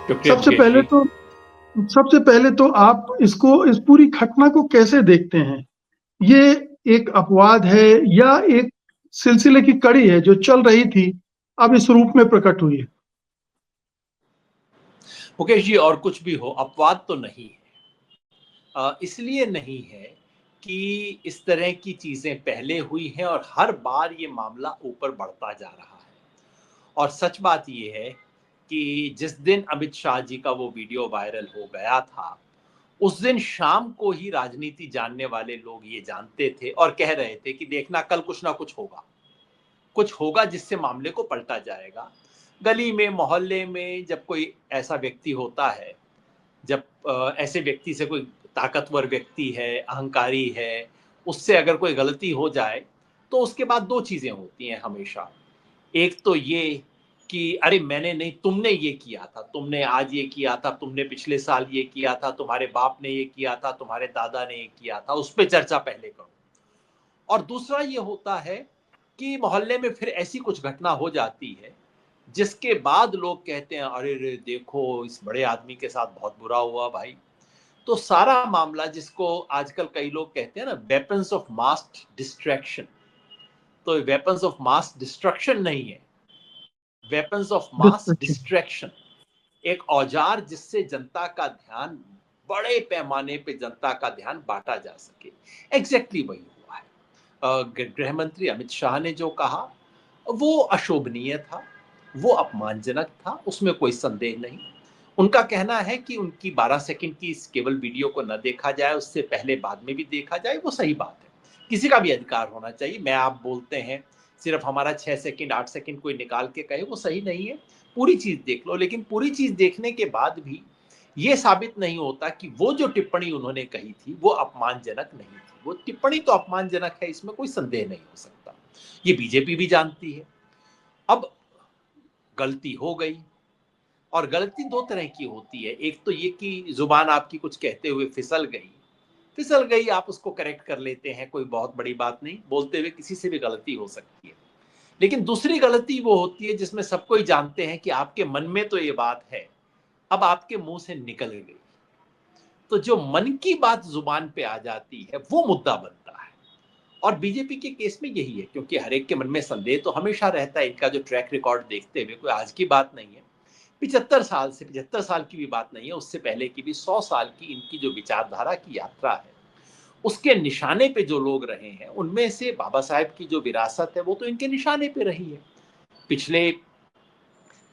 शुक्रिया सबसे मुकेश पहले जी। तो सबसे पहले तो आप इस पूरी घटना को कैसे देखते हैं? ये एक अपवाद है या एक सिलसिले की कड़ी है जो चल रही थी, अब इस रूप में प्रकट हुई है? मुकेश जी, और कुछ भी हो, अपवाद तो नहीं है। इसलिए नहीं है कि इस तरह की चीजें पहले हुई हैं और हर बार ये मामला ऊपर बढ़ता जा रहा है। और सच बात ये है कि जिस दिन अमित शाह जी का वो वीडियो वायरल हो गया था, उस दिन शाम को ही राजनीति जानने वाले लोग ये जानते थे और कह रहे थे कि देखना कल कुछ ना कुछ होगा जिससे मामले को पलटा जाएगा। गली में, मोहल्ले में जब कोई ऐसा व्यक्ति होता है, जब ऐसे व्यक्ति से, कोई ताकतवर व्यक्ति है, अहंकारी है, उससे अगर कोई गलती हो जाए, तो उसके बाद दो चीजें होती हैं हमेशा। एक तो ये कि अरे मैंने नहीं, तुमने ये किया था, तुमने आज ये किया था, तुमने पिछले साल ये किया था, तुम्हारे बाप ने ये किया था, तुम्हारे दादा ने ये किया था, उस पर चर्चा पहले करो। और दूसरा ये होता है कि मोहल्ले में फिर ऐसी कुछ घटना हो जाती है जिसके बाद लोग कहते हैं अरे रे देखो इस बड़े आदमी के साथ बहुत बुरा हुआ भाई। तो सारा मामला, जिसको आजकल कई लोग कहते हैं ना वेपन्स ऑफ मास डिस्ट्रैक्शन, तो वेपन्स ऑफ मास डिस्ट्रक्शन नहीं है, weapons of mass destruction. Distraction. एक औजार जिससे जनता का ध्यान, बड़े पैमाने पे जनता का ध्यान बांटा जा सके। एग्जैक्टली वही हुआ है। गृह मंत्री अमित शाह ने जो कहा वो अशोभनीय था, वो अपमानजनक था, उसमें कोई संदेह नहीं। उनका कहना है कि उनकी 12 सेकंड की इस केवल वीडियो को न देखा जाए, उससे पहले बाद में भी देखा जाए, वो सही बात है। किसी का भी अधिकार होना चाहिए। मैं आप बोलते हैं, सिर्फ हमारा 6 सेकंड 8 सेकंड कोई निकाल के कहे वो सही नहीं है। पूरी चीज देख लो। लेकिन पूरी चीज देखने के बाद भी ये साबित नहीं होता कि वो जो टिप्पणी उन्होंने कही थी वो अपमानजनक नहीं थी। वो टिप्पणी तो अपमानजनक है, इसमें कोई संदेह नहीं हो सकता। ये बीजेपी भी जानती है। अब गलती हो गई, और गलती दो तरह की होती है। एक तो ये कि जुबान आपकी कुछ कहते हुए फिसल गई, आप उसको करेक्ट कर लेते हैं, कोई बहुत बड़ी बात नहीं, बोलते हुए किसी से भी गलती हो सकती है। लेकिन दूसरी गलती वो होती है जिसमें सबको ही जानते हैं कि आपके मन में तो ये बात है, अब आपके मुंह से निकल गई। तो जो मन की बात जुबान पे आ जाती है वो मुद्दा बनता है। और बीजेपी के केस में यही है, क्योंकि हर एक के मन में संदेह तो हमेशा रहता है। इनका जो ट्रैक रिकॉर्ड देखते हुए, कोई आज की बात नहीं है, 75 साल की भी बात नहीं है, उससे पहले की भी 100 साल की इनकी जो विचारधारा की यात्रा है, उसके निशाने पे जो लोग रहे हैं, उनमें से बाबा साहेब की जो विरासत है वो तो इनके निशाने पे रही है। पिछले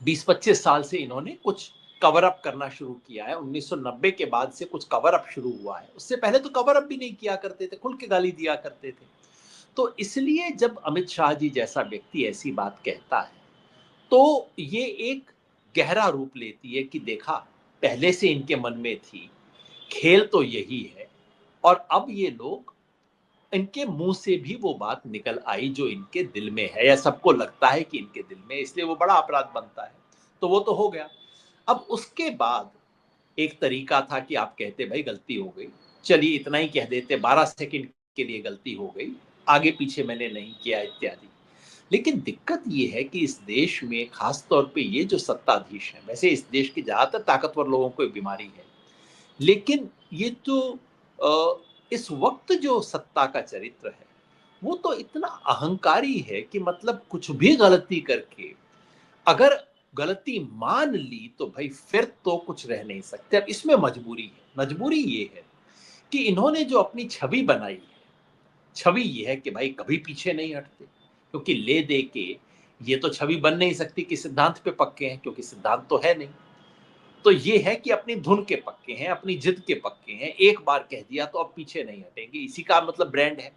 20-25 साल से इन्होंने कुछ कवर अप करना शुरू किया है। 1990 के बाद से कुछ कवर अप शुरू हुआ है, उससे पहले तो कवर अप भी नहीं किया करते थे, खुल के गाली दिया करते थे। तो इसलिए जब अमित शाह जी जैसा व्यक्ति ऐसी बात कहता है, तो ये एक गहरा रूप लेती है कि देखा, पहले से इनके मन में थी, खेल तो यही है। और अब ये लोग, इनके मुंह से भी वो बात निकल आई जो इनके दिल में है, या सबको लगता है कि इनके दिल में, इसलिए वो बड़ा अपराध बनता है। तो वो तो हो गया। अब उसके बाद एक तरीका था कि आप कहते भाई गलती हो गई, चलिए इतना ही कह देते, 12 सेकंड के लिए गलती हो गई, आगे पीछे मैंने नहीं किया इत्यादि। लेकिन दिक्कत ये है कि इस देश में खास तौर पे ये जो सत्ताधीश हैं, वैसे इस देश के ज्यादातर ताकतवर लोगों को बीमारी है, लेकिन ये तो इस वक्त जो सत्ता का चरित्र है वो तो इतना अहंकारी है कि मतलब कुछ भी गलती करके, अगर गलती मान ली तो भाई फिर तो कुछ रह नहीं सकते। अब इसमें मजबूरी है। मजबूरी ये है कि इन्होंने जो अपनी छवि बनाई है, छवि ये है कि भाई कभी पीछे नहीं हटते, क्योंकि ले दे के ये तो छवि बन नहीं सकती कि सिद्धांत पे पक्के हैं, क्योंकि सिद्धांत तो है नहीं। तो ये है कि अपनी धुन के पक्के हैं, अपनी जिद के पक्के हैं, एक बार कह दिया तो अब पीछे नहीं हटेंगे, इसी का मतलब ब्रांड है।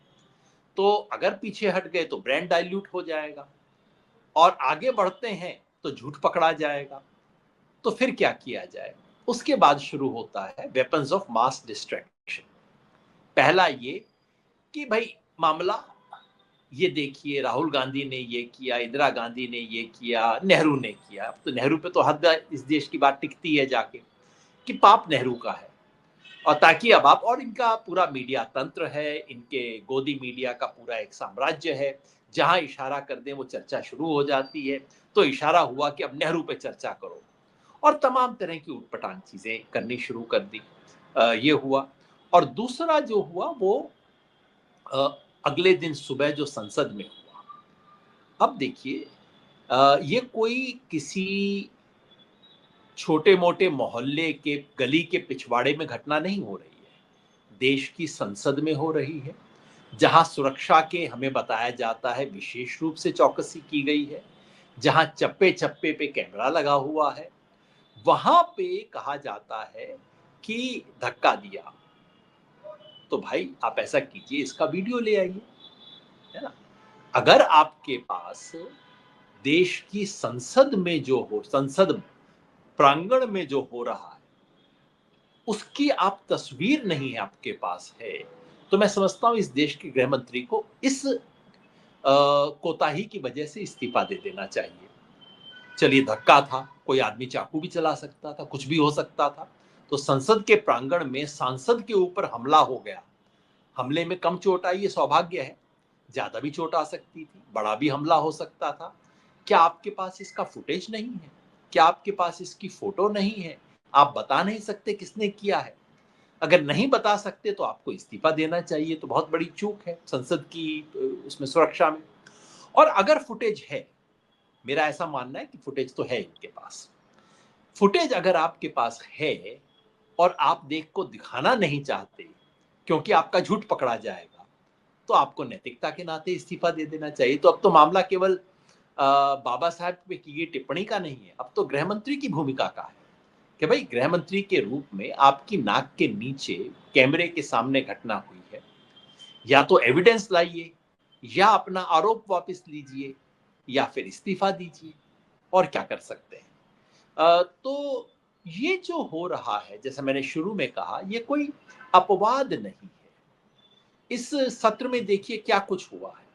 तो अगर पीछे हट गए तो ब्रांड डाइल्यूट हो जाएगा, और आगे बढ़ते हैं तो झूठ पकड़ा जाएगा। तो फिर क्या किया जाए? उसके बाद शुरू होता है वेपन्स ऑफ मास डिस्ट्रैक्शन। पहला ये कि भाई मामला, ये देखिए राहुल गांधी ने ये किया, इंदिरा गांधी ने ये किया, नेहरू ने किया। अब तो नेहरू पे तो हद इस देश की बात टिकती है जाके, कि पाप नेहरू का है। और ताकि अब आप, और इनका पूरा मीडिया तंत्र है, इनके गोदी मीडिया का पूरा एक साम्राज्य है, जहां इशारा कर दें वो चर्चा शुरू हो जाती है। तो इशारा हुआ कि अब नेहरू पे चर्चा करो, और तमाम तरह की उटपटांग चीजें करनी शुरू कर दी। ये हुआ। और दूसरा जो हुआ वो अ, अगले दिन सुबह जो संसद में हुआ। अब देखिए, ये कोई किसी छोटे मोटे मोहल्ले के गली के पिछवाड़े में घटना नहीं हो रही है, देश की संसद में हो रही है, जहां सुरक्षा के हमें बताया जाता है विशेष रूप से चौकसी की गई है, जहां चप्पे चप्पे पे कैमरा लगा हुआ है, वहां पे कहा जाता है कि धक्का दिया। तो भाई आप ऐसा कीजिए, इसका वीडियो ले आइए, है ना? अगर आपके पास देश की संसद में जो हो, संसद प्रांगण में जो हो रहा है, उसकी आप तस्वीर नहीं है आपके पास है, तो मैं समझता हूं इस देश के गृह मंत्री को इस कोताही की वजह से इस्तीफा दे देना चाहिए। चलिए, धक्का था, कोई आदमी चाकू भी चला सकता था, कुछ भी हो सकता था। तो संसद के प्रांगण में सांसद के ऊपर हमला हो गया। हमले में कम चोट आई, ये सौभाग्य है। ज्यादा भी चोट आ सकती थी, बड़ा भी हमला हो सकता था। क्या आपके पास इसका फुटेज नहीं है? क्या आपके पास इसकी फोटो नहीं है? आप बता नहीं सकते किसने किया है? अगर नहीं बता सकते तो आपको इस्तीफा देना चाहिए, तो बहुत बड़ी चूक है संसद की उसमें सुरक्षा में। और अगर फुटेज है, मेरा ऐसा मानना है कि फुटेज तो है इनके पास। फुटेज अगर आपके पास है और आप देख को दिखाना नहीं चाहते क्योंकि आपका झूठ पकड़ा जाएगा, तो आपको नैतिकता के नाते इस्तीफा दे देना चाहिए। तो अब तो मामला केवल बाबा साहब पे की गई टिप्पणी का नहीं है, अब तो गृह मंत्री की भूमिका का है कि भाई गृह मंत्री के रूप में आपकी नाक के नीचे कैमरे के सामने घटना हुई है, या तो एविडेंस लाइए, या अपना आरोप वापस लीजिए, या फिर इस्तीफा दीजिए। और क्या कर सकते हैं? तो ये जो हो रहा है, जैसा मैंने शुरू में कहा, ये कोई अपवाद नहीं है। इस सत्र में देखिए क्या कुछ हुआ है।